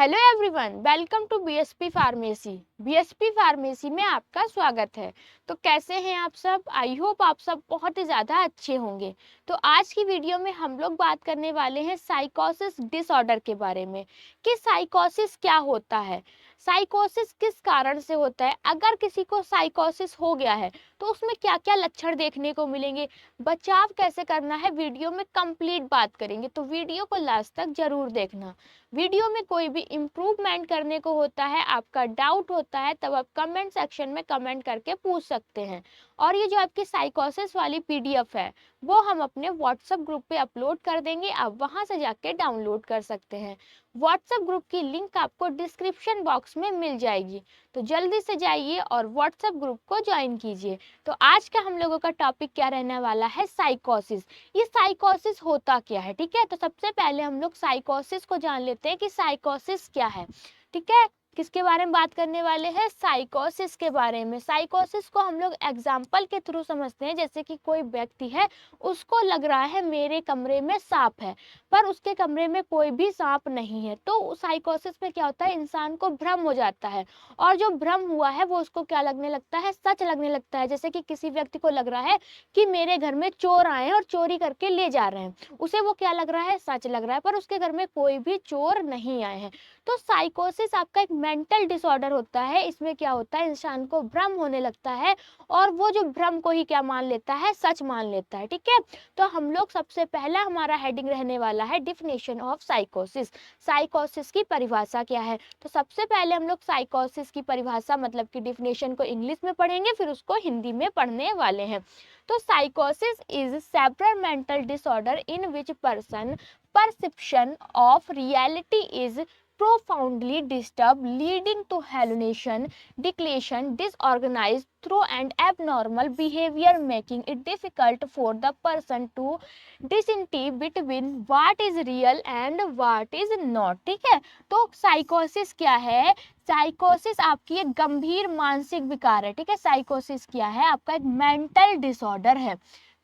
Hello everyone, welcome to BSP pharmacy. BSP pharmacy में आपका स्वागत है। तो कैसे हैं आप सब? आई होप आप सब बहुत ही ज़्यादा अच्छे होंगे। तो आज की वीडियो में हम लोग बात करने वाले हैं साइकोसिस डिसऑर्डर के बारे में कि साइकोसिस क्या होता है, साइकोसिस किस कारण से होता है, अगर किसी को साइकोसिस हो गया है तो उसमें क्या क्या लक्षण देखने को मिलेंगे, बचाव कैसे करना है, वीडियो में कंप्लीट बात करेंगे। तो वीडियो को लास्ट तक जरूर देखना। वीडियो में कोई भी इम्प्रूवमेंट करने को होता है, आपका डाउट होता है, तब आप कमेंट सेक्शन में कमेंट करके पूछ सकते हैं। और ये जो आपकी साइकोसिस वाली पीडीएफ है वो हम अपने व्हाट्सएप ग्रुप पे अपलोड कर देंगे, आप वहां से जाके डाउनलोड कर सकते हैं। व्हाट्सएप ग्रुप की लिंक आपको डिस्क्रिप्शन बॉक्स में मिल जाएगी, तो जल्दी से जाइए और व्हाट्सएप ग्रुप को ज्वाइन कीजिए। तो आज का हम लोगों का टॉपिक क्या रहने वाला है, साइकोसिस। ये साइकोसिस होता क्या है, ठीक है। तो सबसे पहले हम लोग साइकोसिस को जान लेते हैं कि साइकोसिस क्या है, ठीक है। किसके बारे में बात करने वाले हैं? साइकोसिस के बारे में। साइकोसिस को हम लोग एग्जाम्पल के थ्रू समझते हैं, जैसे कि कोई व्यक्ति है, उसको लग रहा है मेरे कमरे में सांप है, पर उसके कमरे में कोई भी सांप नहीं है। तो साइकोसिस में क्या होता है, इंसान को भ्रम हो जाता है, और जो भ्रम हुआ है वो उसको क्या लगने लगता है, सच लगने लगता है। जैसे कि किसी व्यक्ति को लग रहा है कि मेरे घर में चोर आए हैं और चोरी करके ले जा रहे हैं, उसे वो क्या लग रहा है, सच लग रहा है, पर उसके घर में कोई भी चोर नहीं आए हैं। तो साइकोसिस आपका एक मेंटल डिसऑर्डर होता है। इसमें क्या होता है, इंसान को भ्रम होने लगता है और वो जो भ्रम को ही क्या मान लेता है, सच मान लेता है, ठीक है। तो हम लोग सबसे पहला हमारा हेडिंग रहने वाला है डिफिनेशन ऑफ साइकोसिस। साइकोसिस की परिभाषा क्या है। तो सबसे पहले हम लोग साइकोसिस की परिभाषा मतलब कि डिफिनेशन को इंग्लिश में पढ़ेंगे, फिर उसको हिंदी में पढ़ने वाले हैं। तो साइकोसिस is several mental disorder in which person perception of reality is profoundly disturbed, leading to hallucination, declaration, disorganized through and abnormal behavior, making it difficult for the person to distinguish between what is real and what is not, ठीक है। तो साइकोसिस क्या है? साइकोसिस आपकी एक गंभीर मानसिक विकार है, ठीक है। साइकोसिस क्या है? आपका एक मेंटल डिसऑर्डर है,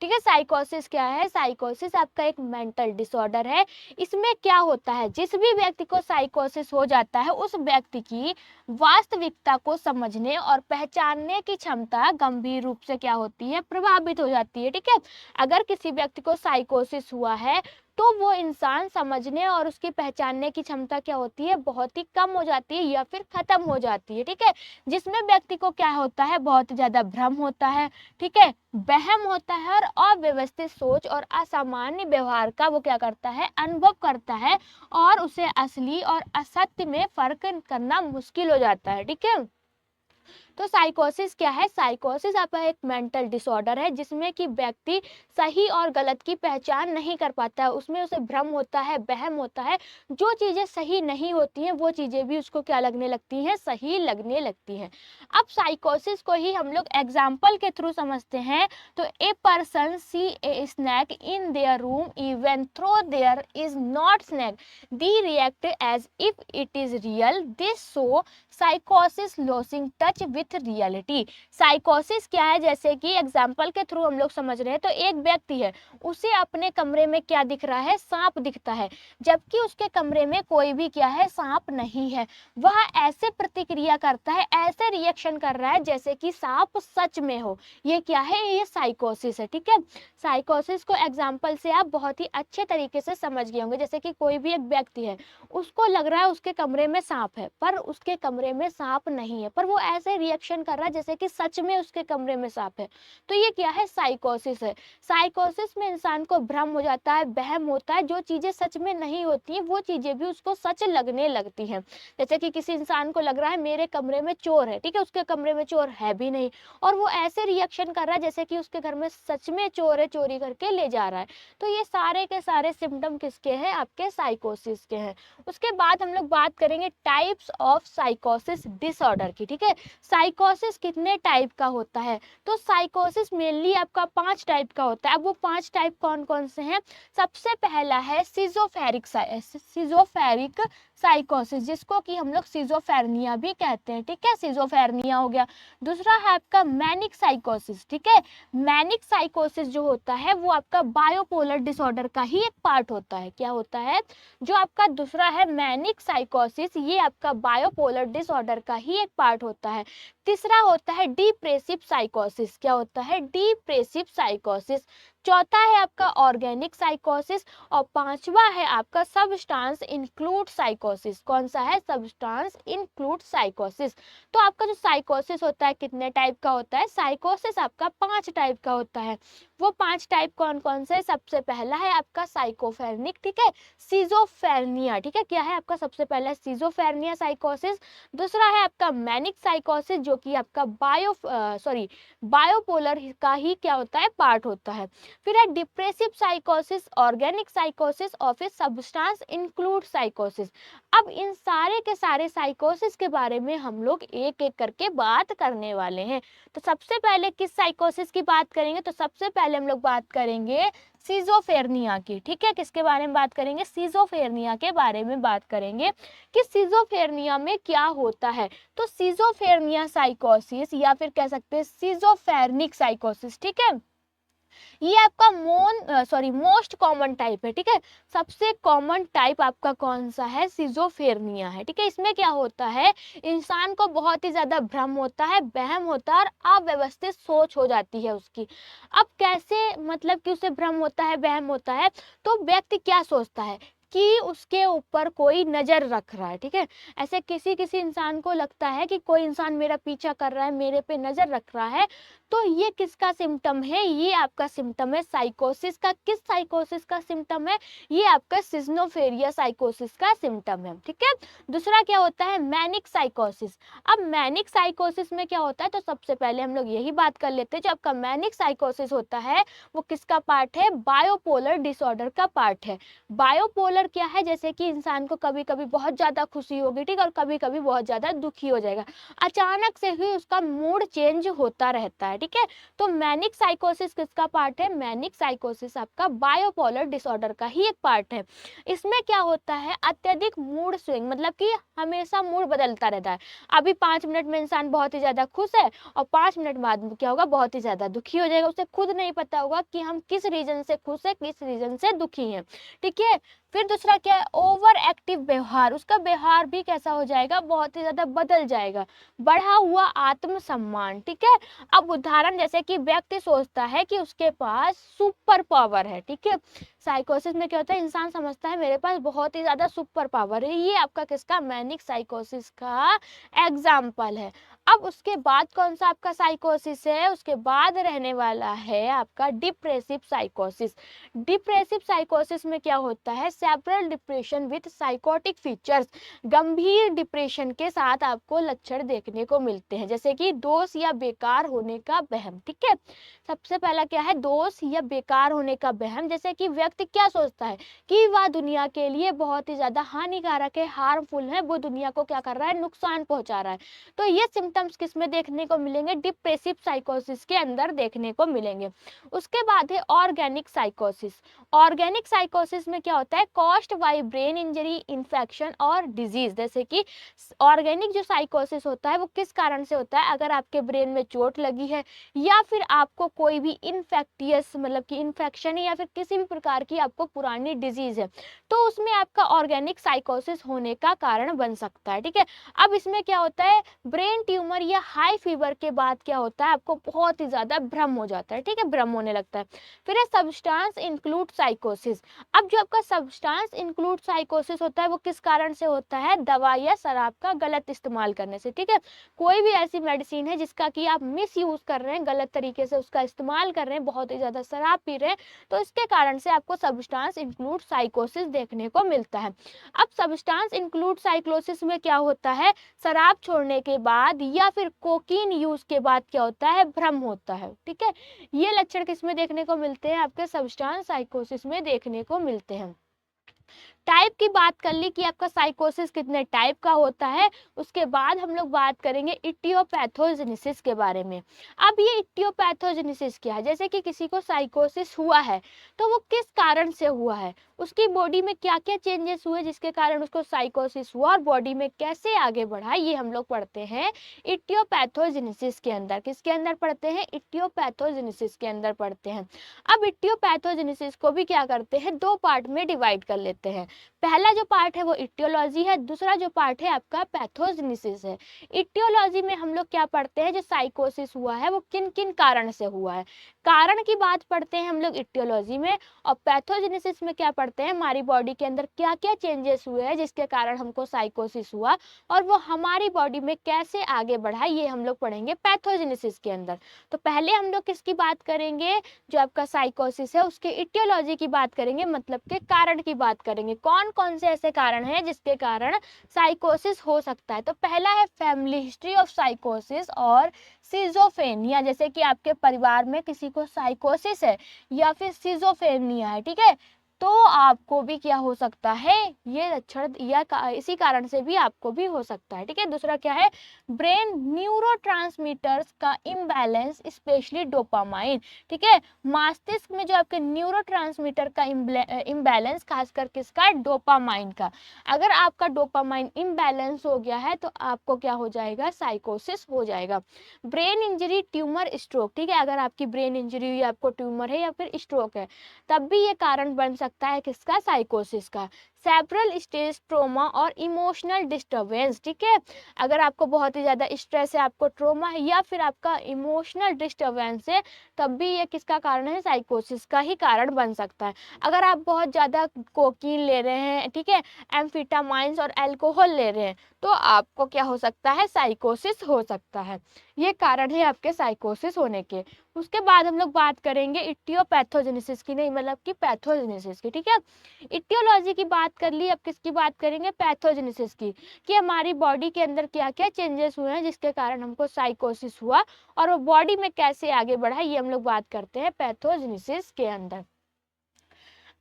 ठीक है। साइकोसिस क्या है? साइकोसिस आपका एक मेंटल डिसऑर्डर है। इसमें क्या होता है, जिस भी व्यक्ति को साइकोसिस हो जाता है उस व्यक्ति की वास्तविकता को समझने और पहचानने की क्षमता गंभीर रूप से क्या होती है, प्रभावित हो जाती है, ठीक है। अगर किसी व्यक्ति को साइकोसिस हुआ है तो वो इंसान समझने और उसकी पहचानने की क्षमता क्या होती है, बहुत ही कम हो जाती है या फिर खत्म हो जाती है, ठीक है। जिसमें व्यक्ति को क्या होता है, बहुत ज्यादा भ्रम होता है, ठीक है, वहम होता है और अव्यवस्थित सोच और असामान्य व्यवहार का वो क्या करता है, अनुभव करता है, और उसे असली और असत्य में फर्क करना मुश्किल हो जाता है, ठीक है। तो साइकोसिस क्या है? साइकोसिस आपका एक मेंटल डिसऑर्डर है जिसमें कि व्यक्ति सही और गलत की पहचान नहीं कर पाता है, उसमें उसे भ्रम होता है, वहम होता है, जो चीजें सही नहीं होती हैं वो चीजें भी उसको क्या लगने लगती हैं, सही लगने लगती हैं। अब साइकोसिस को ही हम लोग एग्जाम्पल के थ्रू समझते हैं। तो a person see a snake in their room even though there is not snake, they react as if it is real, this so साइकोसिस लॉसिंग टच विथ रियलिटी। साइकोसिस क्या है, जैसे कि एग्जाम्पल के थ्रू हम लोग समझ रहे हैं। तो एक व्यक्ति है, उसे अपने कमरे में क्या दिख रहा है, सांप दिखता है, जबकि उसके कमरे में कोई भी क्या है, सांप नहीं है। वह ऐसे प्रतिक्रिया करता है, ऐसे रिएक्शन कर रहा है जैसे कि सांप सच में हो। ये क्या है, ये साइकोसिस है, ठीक है। साइकोसिस को एग्जाम्पल से आप बहुत ही अच्छे तरीके से समझ गए होंगे। जैसे कि कोई भी एक व्यक्ति है, उसको लग रहा है उसके कमरे में सांप है, पर उसके कमरे में सांप नहीं है, पर वो ऐसे रिएक्शन कर रहा है जैसे कि सच में उसके कमरे में सांप है। तो ये क्या है, साइकोसिस है। साइकोसिस में इंसान को भ्रम हो जाता है, वहम होता है, जो चीजें सच में नहीं होती हैं वो चीजें भी उसको सच लगने लगती हैं। जैसे कि किसी इंसान को लग रहा है मेरे कमरे में चोर है, ठीक है, उसके कमरे में चोर है भी नहीं, और वो ऐसे रिएक्शन कर रहा है जैसे कि उसके घर में सच में चोर है, चोरी करके ले जा रहा है। तो ये सारे के सारे सिम्टम किसके हैं, आपके साइकोसिस के हैं। उसके बाद हम लोग बात करेंगे टाइप्स ऑफ साइकोसिस डिसऑर्डर की, ठीक है। साइकोसिस कितने टाइप का होता है? तो साइकोसिस मेनली आपका 5 टाइप का होता है। अब वो 5 टाइप कौन कौन से हैं? सबसे पहला है सिजोफेरिक साइकोसिस, जिसको कि हम लोग सिजोफ्रेनिया भी कहते हैं, ठीक है, सिजोफ्रेनिया हो गया। दूसरा है आपका मैनिक साइकोसिस, ठीक है। मैनिक साइकोसिस जो होता है वो आपका बायोपोलर डिसऑर्डर का ही एक पार्ट होता है। क्या होता है? जो आपका दूसरा है मैनिक साइकोसिस, ये आपका बायोपोलर डिसऑर्डर का ही एक पार्ट होता है। तीसरा होता है डिप्रेसिव साइकोसिस। क्या होता है? डिप्रेसिव साइकोसिस। चौथा है आपका ऑर्गेनिक साइकोसिस और पांचवा है आपका सबस्टांस इंक्लूड साइकोसिस। कौन सा है? सबस्टांस इंक्लूड साइकोसिस। तो आपका जो साइकोसिस होता है कितने टाइप का होता है? साइकोसिस आपका 5 टाइप का होता है। वो 5 टाइप कौन कौन से? सबसे पहला है आपका साइकोफ्रेनिक, ठीक है, सिजोफ्रेनिया, ठीक है। क्या है आपका? सबसे पहला सिजोफ्रेनिया साइकोसिस। दूसरा है आपका मैनिक साइकोसिस जो कि आपका बायोपोलर का ही क्या होता है? पार्ट होता है। फिर है डिप्रेसिव साइकोसिस, ऑर्गेनिक साइकोसिस और फिर सबस्टांस इंक्लूड साइकोसिस। अब इन सारे के सारे साइकोसिस के बारे में हम लोग एक एक करके बात करने वाले हैं। तो सबसे पहले किस साइकोसिस की बात करेंगे? तो सबसे पहले हम लोग बात करेंगे सिजोफ्रेनिया की, ठीक है। किसके बारे में बात करेंगे? सिजोफ्रेनिया के बारे में बात करेंगे कि सिजोफ्रेनिया में क्या होता है। तो सिजोफ्रेनिया साइकोसिस या फिर कह सकते हैं सिजोफ्रेनिक साइकोसिस, ठीक है, ये आपका मोस्ट कॉमन टाइप है, ठीक है। सबसे कॉमन टाइप आपका कौन सा है? सिजोफ्रेनिया है, ठीक है। इसमें क्या होता है? इंसान को बहुत ही ज्यादा भ्रम होता है, वहम होता है और अव्यवस्थित सोच हो जाती है उसकी। अब कैसे, मतलब कि उसे भ्रम होता है, वहम होता है, तो व्यक्ति क्या सोचता है कि उसके ऊपर कोई नजर रख रहा है, ठीक है। ऐसे किसी किसी इंसान को लगता है कि कोई इंसान मेरा पीछा कर रहा है, मेरे पे नजर रख रहा है। तो ये किसका सिम्टम है? ये आपका सिम्टम है साइकोसिस का। किस साइकोसिस का सिम्टम है? ये आपका सिज्नोफेरिया साइकोसिस का सिम्टम है, ठीक है। दूसरा क्या होता है? मैनिक साइकोसिस। अब मैनिक साइकोसिस में क्या होता है? तो सबसे पहले हम लोग यही बात कर लेते हैं, जो आपका मैनिक साइकोसिस होता है वो किसका पार्ट है? बायोपोलर डिसऑर्डर का पार्ट है। बायोपोलर क्या है? जैसे कि इंसान को कभी कभी बहुत ज्यादा खुशी होगी, ठीक है, और कभी कभी बहुत ज्यादा दुखी हो जाएगा, अचानक से ही उसका मूड चेंज होता रहता है, ठीक है। तो मैनिक साइकोसिस किसका पार्ट है? मैनिक साइकोसिस आपका बायोपोलर डिसऑर्डर का ही एक पार्ट है। इसमें क्या होता है? अत्यधिक मूड स्विंग, मतलब कि हमेशा मूड बदलता रहता है। अभी 5 मिनट में इंसान बहुत ही ज्यादा खुश है और 5 मिनट बाद क्या होगा? बहुत ही ज्यादा दुखी हो जाएगा। उसे खुद नहीं पता होगा कि हम किस रीजन से खुश है, किस रीजन से दुखी हैं, ठीक है। फिर दूसरा क्या है? ओवर एक्टिव व्यवहार। उसका व्यवहार भी कैसा हो जाएगा? बहुत ही ज्यादा बदल जाएगा। बढ़ा हुआ आत्मसम्मान, ठीक है। अब उदाहरण, जैसे कि व्यक्ति सोचता है कि उसके पास सुपर पावर है, ठीक है। साइकोसिस में क्या होता है? इंसान समझता है मेरे पास बहुत ही ज्यादा सुपर पावर है। ये आपका किसका? मैनिक साइकोसिस का एग्जाम्पल है। अब उसके बाद कौन सा आपका साइकोसिस है? उसके बाद रहने वाला है आपका डिप्रेसिव साइकोसिस। डिप्रेसिव साइकोसिस में क्या होता है? Several depression with psychotic features. गंभीर डिप्रेशन के साथ आपको लक्षण देखने को मिलते हैं, जैसे कि दोष या बेकार होने का वहम, ठीक है। सबसे पहला क्या है? दोष या बेकार होने का वहम। जैसे कि व्यक्ति क्या सोचता है कि वह दुनिया के लिए बहुत ही ज्यादा हानिकारक है, हार्मफुल है, वो दुनिया को क्या कर रहा है? नुकसान पहुंचा रहा है। तो ये सिम्टम्स किस में देखने को मिलेंगे? डिप्रेसिव साइकोसिस के अंदर देखने को मिलेंगे। उसके बाद है ऑर्गेनिक साइकोसिस। ऑर्गेनिक साइकोसिस में क्या होता है? Caused by brain injury, infection और डिजीज। जैसे कि ऑर्गेनिक जो साइकोसिस होता है वो किस कारण से होता है? अगर आपके ब्रेन में चोट लगी है या फिर आपको कोई भी इन्फेक्टियस, मतलब कि इन्फेक्शन है, या फिर किसी भी प्रकार की आपको पुरानी डिजीज है, तो उसमें आपका ऑर्गेनिक साइकोसिस होने का कारण बन सकता है, ठीक है। अब इसमें क्या होता है? ब्रेन ट्यूमर या हाई फीवर के बाद क्या होता है? आपको बहुत ही ज्यादा भ्रम हो जाता है, ठीक है, भ्रम होने लगता है। फिर है सब्सटेंस इंक्लूड साइकोसिस। अब जो आपका सब्सटेंस इंक्लूड साइकोसिस होता है वो किस कारण से होता है? दवा या शराब का गलत इस्तेमाल करने से, ठीक है। कोई भी ऐसी मेडिसिन है जिसका कि आप मिस यूज कर रहे हैं, गलत तरीके से उसका इस्तेमाल कर रहे हैं, बहुत ही ज्यादा शराब पी रहे हैं, तो इसके कारण से आपको सब्सटेंस इंक्लूड साइकोसिस देखने को मिलता है। अब सब्सटेंस इंक्लूड साइकोसिस में क्या होता है? शराब छोड़ने के बाद या फिर कोकीन यूज के बाद क्या होता है? भ्रम होता है, ठीक है। ये लक्षण किसमें देखने को मिलते हैं? आपके सब्सटेंस साइकोसिस में देखने को मिलते हैं। टाइप की बात कर ली कि आपका साइकोसिस कितने टाइप का होता है। उसके बाद हम लोग बात करेंगे इटियोपैथोजेनेसिस के बारे में। अब ये इटियोपैथोजेनेसिस क्या है, जैसे कि किसी को साइकोसिस हुआ है तो वो किस कारण से हुआ है, उसकी बॉडी में क्या क्या चेंजेस हुए जिसके कारण उसको साइकोसिस हुआ, और बॉडी में कैसे आगे बढ़ा, ये हम लोग पढ़ते हैं इटियोपैथोजेनेसिस के अंदर। किसके अंदर पढ़ते हैं? इटियोपैथोजेनेसिस के अंदर पढ़ते हैं। अब इटियोपैथोजेनेसिस को भी क्या करते हैं, दो पार्ट में डिवाइड कर लेते हैं। पहला जो पार्ट है वो इटियोलॉजी है, दूसरा जो पार्ट है आपका पैथोजेनेसिस है। इटियोलॉजी में हम लोग क्या पढ़ते हैं, जो साइकोसिस हुआ है वो किन किन कारण से हुआ है, कारण की बात पढ़ते हैं हम लोग इटियोलॉजी में। और पैथोजेनेसिस में क्या पढ़ते हैं, हमारी बॉडी के अंदर क्या क्या चेंजेस हुए हैं जिसके कारण हमको साइकोसिस हुआ, और वो हमारी बॉडी में कैसे आगे बढ़ा, ये हम लोग पढ़ेंगे पैथोजेनेसिस के अंदर। तो पहले हम लोग किसकी बात करेंगे, जो आपका साइकोसिस है उसके इटियोलॉजी की बात करेंगे, मतलब के कारण की बात करेंगे, कौन कौन से ऐसे कारण हैं जिसके कारण साइकोसिस हो सकता है। तो पहला है फैमिली हिस्ट्री ऑफ साइकोसिस और सिजोफ्रेनिया, जैसे कि आपके परिवार में किसी को साइकोसिस है या फिर सिजोफ्रेनिया है, ठीक है, तो आपको भी क्या हो सकता है, ये लक्षण या इसी कारण से भी आपको भी हो सकता है, ठीक है। दूसरा क्या है, ब्रेन न्यूरोट्रांसमीटर्स का इम्बैलेंस, स्पेशली डोपामाइन, ठीक है, मस्तिष्क में जो आपके न्यूरोट्रांसमीटर का इम्बैलेंस, खासकर किसका, डोपामाइन का। अगर आपका डोपामाइन इम्बैलेंस हो गया है तो आपको क्या हो जाएगा, साइकोसिस हो जाएगा। ब्रेन इंजरी, ट्यूमर, स्ट्रोक, ठीक है, अगर आपकी ब्रेन इंजरी हुई, आपको ट्यूमर है या फिर स्ट्रोक है, तब भी ये कारण बन सकता है किसका, साइकोसिस का। सेवरल स्टेज ट्रोमा और इमोशनल डिस्टर्बेंस, ठीक है, अगर आपको बहुत ही ज़्यादा स्ट्रेस है, आपको ट्रोमा है या फिर आपका इमोशनल डिस्टर्बेंस है, तब भी ये किसका कारण है, साइकोसिस का ही कारण बन सकता है। अगर आप बहुत ज़्यादा कोकीन ले रहे हैं, ठीक है, एम्फिटामाइंस और अल्कोहल ले रहे हैं, तो आपको क्या हो सकता है, साइकोसिस हो सकता है। ये कारण है आपके साइकोसिस होने के। उसके बाद हम लोग बात करेंगे इटियोपैथोजेनेसिस की, नहीं मतलब कि पैथोजेनेसिस की, ठीक है। इटियोलॉजी की बात कर ली, अब किसकी बात करेंगे, पैथोजेनेसिस की, कि हमारी बॉडी के अंदर क्या क्या चेंजेस हुए हैं जिसके कारण हमको साइकोसिस हुआ, और वो बॉडी में कैसे आगे बढ़ा, ये हम लोग बात करते हैं पैथोजेनेसिस के अंदर।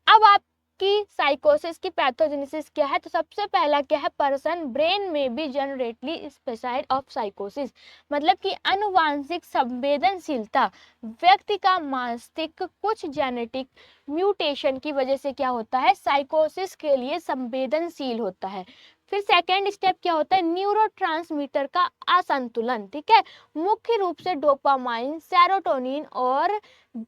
अब आपकी साइकोसिस की पैथोजेनेसिस क्या है, तो सबसे पहला क्या है, पर्सन ब्रेन में भी जनरेटली स्पेसाइड ऑफ साइकोसिस, मतलब कि अनुवांशिक संवेदनशीलता, व्यक्ति का मस्तिष्क कुछ जेनेटिक म्यूटेशन की वजह से क्या होता है, साइकोसिस के लिए संवेदनशील होता है। फिर सेकेंड स्टेप क्या होता है, न्यूरोट्रांसमीटर का असंतुलन, ठीक है, मुख्य रूप से डोपामाइन, सेरोटोनिन और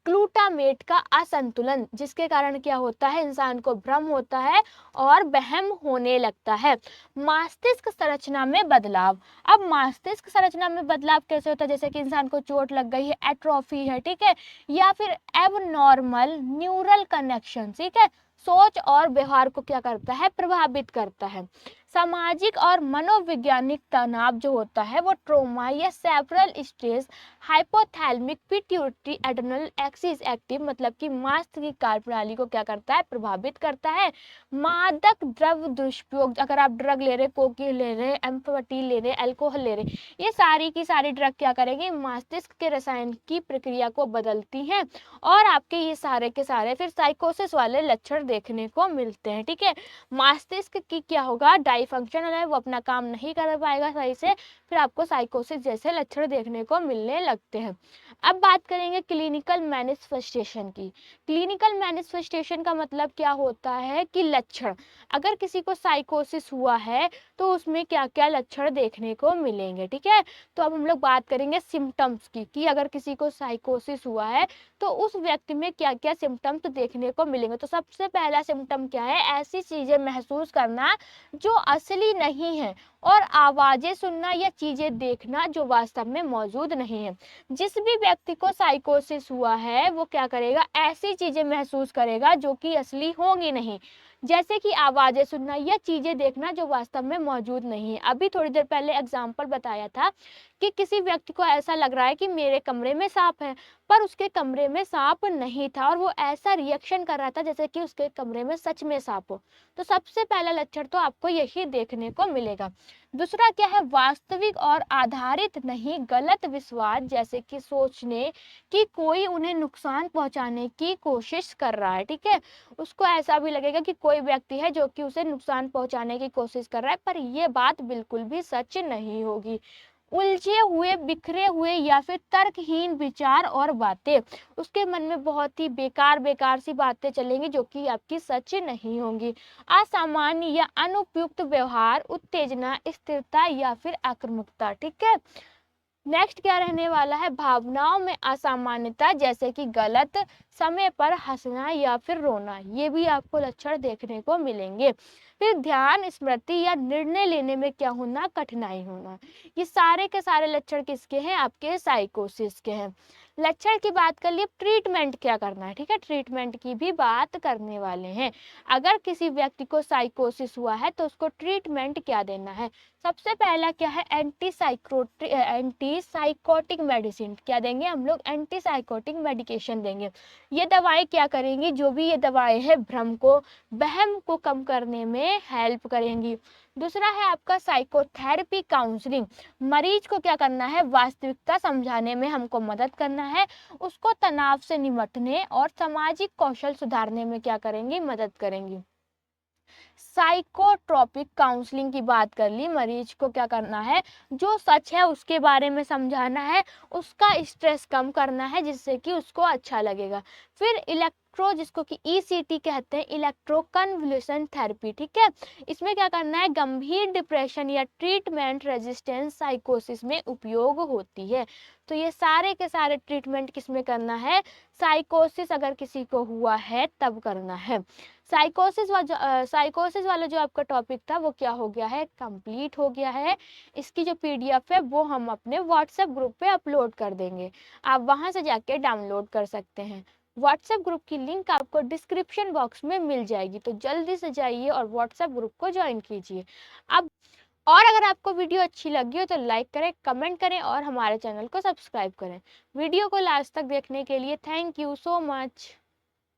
ग्लूटामेट का असंतुलन, जिसके कारण क्या होता है, इंसान को भ्रम होता है और वहम होने लगता है। मस्तिष्क संरचना में बदलाव, अब मस्तिष्क संरचना में बदलाव कैसे होता है, जैसे कि इंसान को चोट लग गई है, एट्रोफी है, ठीक है, या फिर एबनॉर्मल न्यूरल कनेक्शन, ठीक है, सोच और व्यवहार को क्या करता है, प्रभावित करता है। सामाजिक और मनोवैज्ञानिक तनाव जो होता है वो ट्रोमा या several stress, hypothalamic pituitary adrenal axis active, मतलब कि मस्तिष्क की कार्यप्रणाली को क्या करता है, प्रभावित करता है। मादक द्रव्य दुष्प्रयोग, अगर आप ड्रग ले रहे, कोकीन ले रहे, एम्फेटामिन ले रहे, अल्कोहल ले रहे, ये सारी की सारी ड्रग क्या करेंगे, मस्तिष्क के रसायन की प्रक्रिया को बदलती हैं, और आपके ये सारे के सारे फिर साइकोसिस वाले लक्षण देखने को मिलते हैं, ठीक है। मस्तिष्क की क्या होगा, फंक्शन है, वो अपना काम नहीं कर पाएगा सही से, फिर आपको साइकोसिस जैसे लक्षण देखने को मिलने लगते हैं। अब बात करेंगे क्लिनिकल मैनिफेस्टेशन की। क्लिनिकल मैनिफेस्टेशन का मतलब क्या होता है कि लक्षण, अगर किसी को साइकोसिस हुआ है तो उसमें क्या क्या लक्षण देखने को मिलेंगे, ठीक है। तो अब हम लोग बात करेंगे सिम्टम्स की, कि अगर किसी को साइकोसिस हुआ है तो उस व्यक्ति में क्या क्या सिम्टम्स देखने को मिलेंगे। तो सबसे पहला सिम्टम क्या है, ऐसी चीजें महसूस करना जो असली नहीं है, और आवाजें सुनना या चीजें देखना जो वास्तव में मौजूद नहीं है। जिस भी व्यक्ति को साइकोसिस हुआ है वो क्या करेगा, ऐसी चीजें महसूस करेगा जो कि असली होंगी नहीं, जैसे कि आवाजें सुनना या चीजें देखना जो वास्तव में मौजूद नहीं है। अभी थोड़ी देर पहले एग्जाम्पल बताया था कि किसी व्यक्ति को ऐसा लग रहा है कि मेरे कमरे में सांप है, पर उसके कमरे में सांप नहीं था और वो ऐसा रिएक्शन कर रहा था जैसे कि उसके कमरे में सच में सांप हो। तो सबसे पहला लक्षण तो आपको यही देखने को मिलेगा। दूसरा क्या है, वास्तविक और आधारित नहीं गलत विश्वास, जैसे कि सोचने कि कोई उन्हें नुकसान पहुंचाने की कोशिश कर रहा है। ठीक है, उसको ऐसा भी लगेगा कि कोई व्यक्ति है जो कि उसे नुकसान पहुंचाने की कोशिश कर रहा है, पर ये बात बिल्कुल भी सच नहीं होगी। उलझे हुए, बिखरे हुए या फिर तर्कहीन विचार और बातें, उसके मन में बहुत ही बेकार बेकार सी बातें चलेंगी जो कि आपकी सच नहीं होंगी। असामान्य या अनुपयुक्त व्यवहार, उत्तेजना, स्थिरता या फिर आक्रामकता। ठीक है, नेक्स्ट क्या रहने वाला है, भावनाओं में असामान्यता, जैसे कि गलत समय पर हंसना या फिर रोना, ये भी आपको लक्षण देखने को मिलेंगे। फिर ध्यान, स्मृति या निर्णय लेने में क्या होना, कठिनाई होना। ये सारे के सारे लक्षण किसके हैं, आपके साइकोसिस के हैं। लक्षण की बात कर लिए, ट्रीटमेंट क्या करना है। ठीक है, ट्रीटमेंट की भी बात करने वाले हैं। अगर किसी व्यक्ति को साइकोसिस हुआ है तो उसको ट्रीटमेंट क्या देना है। सबसे पहला क्या है, एंटी साइकोटिक मेडिसिन क्या देंगे हम लोग, एंटी साइकोटिक मेडिकेशन देंगे। ये दवाएं क्या करेंगी, जो भी ये दवाएं है भ्रम को, वहम को कम करने में हेल्प करेंगी। दूसरा है आपका साइकोथेरेपी काउंसलिंग, मरीज को क्या करना है, वास्तविकता समझाने में हमको मदद करना है, उसको तनाव से निपटने और सामाजिक कौशल सुधारने में क्या करेंगी, मदद करेंगी। साइकोट्रोपिक काउंसलिंग की बात कर ली, मरीज को क्या करना है, जो सच है उसके बारे में समझाना है, उसका स्ट्रेस कम करना है जिससे कि उसको अच्छा लगेगा। फिर इलेक्ट्रो, जिसको कि ईसीटी कहते हैं, इलेक्ट्रो कन्वल्यूशन थेरेपी। ठीक है, इसमें क्या करना है, गंभीर डिप्रेशन या ट्रीटमेंट रेजिस्टेंस साइकोसिस में उपयोग होती है। तो ये सारे के सारे ट्रीटमेंट किसमें करना है, साइकोसिस अगर किसी को हुआ है तब करना है। साइकोसिस वाला जो आपका टॉपिक था वो क्या हो गया है, कंप्लीट हो गया है। इसकी जो पीडीएफ है वो हम अपने व्हाट्सएप ग्रुप पे अपलोड कर देंगे, आप वहां से जाके डाउनलोड कर सकते हैं। व्हाट्सएप ग्रुप की लिंक आपको डिस्क्रिप्शन बॉक्स में मिल जाएगी, तो जल्दी से जाइए और व्हाट्सएप ग्रुप को ज्वाइन कीजिए। अब और अगर आपको वीडियो अच्छी लगी हो तो लाइक करें, कमेंट करें और हमारे चैनल को सब्सक्राइब करें। वीडियो को लास्ट तक देखने के लिए थैंक यू सो मच।